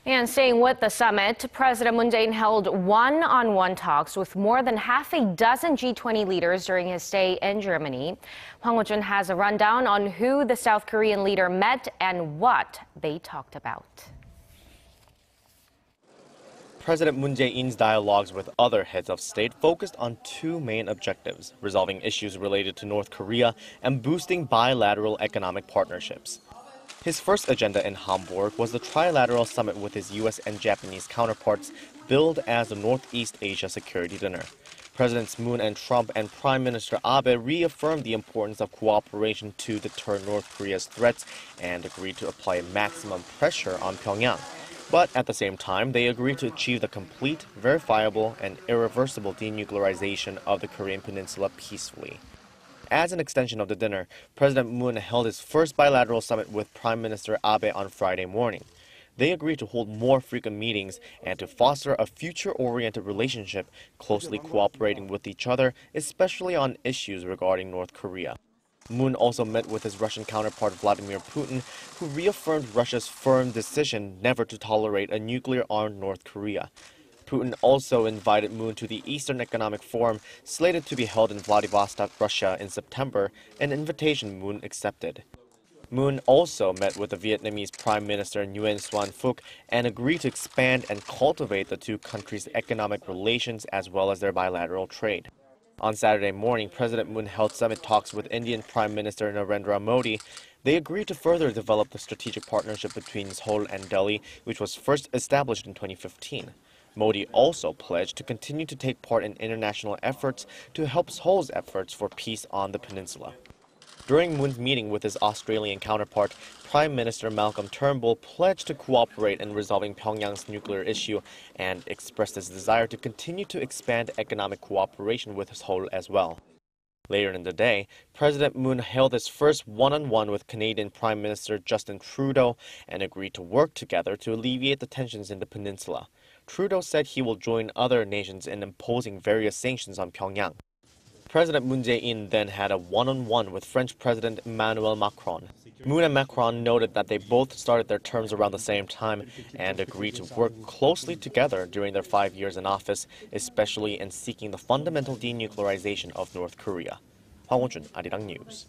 And staying with the summit, President Moon Jae-in held one-on-one talks with more than half a dozen G20 leaders during his stay in Germany. Hwang Ho-jun has a rundown on who the South Korean leader met and what they talked about. President Moon Jae-in's dialogues with other heads of state focused on two main objectives: resolving issues related to North Korea and boosting bilateral economic partnerships. His first agenda in Hamburg was the trilateral summit with his U.S. and Japanese counterparts, billed as the Northeast Asia Security Dinner. Presidents Moon and Trump and Prime Minister Abe reaffirmed the importance of cooperation to deter North Korea's threats and agreed to apply maximum pressure on Pyongyang. But at the same time, they agreed to achieve the complete, verifiable, and irreversible denuclearization of the Korean peninsula peacefully. As an extension of the dinner, President Moon held his first bilateral summit with Prime Minister Abe on Friday morning. They agreed to hold more frequent meetings and to foster a future-oriented relationship, closely cooperating with each other, especially on issues regarding North Korea. Moon also met with his Russian counterpart Vladimir Putin, who reaffirmed Russia's firm decision never to tolerate a nuclear-armed North Korea. Putin also invited Moon to the Eastern Economic Forum, slated to be held in Vladivostok, Russia in September, an invitation Moon accepted. Moon also met with the Vietnamese Prime Minister Nguyen Xuan Phuc and agreed to expand and cultivate the two countries' economic relations as well as their bilateral trade. On Saturday morning, President Moon held summit talks with Indian Prime Minister Narendra Modi. They agreed to further develop the strategic partnership between Seoul and Delhi, which was first established in 2015. Modi also pledged to continue to take part in international efforts to help Seoul's efforts for peace on the peninsula. During Moon's meeting with his Australian counterpart, Prime Minister Malcolm Turnbull pledged to cooperate in resolving Pyongyang's nuclear issue and expressed his desire to continue to expand economic cooperation with Seoul as well. Later in the day, President Moon held his first one-on-one with Canadian Prime Minister Justin Trudeau and agreed to work together to alleviate the tensions in the peninsula. Trudeau said he will join other nations in imposing various sanctions on Pyongyang. President Moon Jae-in then had a one-on-one with French President Emmanuel Macron. Moon and Macron noted that they both started their terms around the same time and agreed to work closely together during their 5 years in office, especially in seeking the fundamental denuclearization of North Korea. Hwang Ho-jun, Arirang News.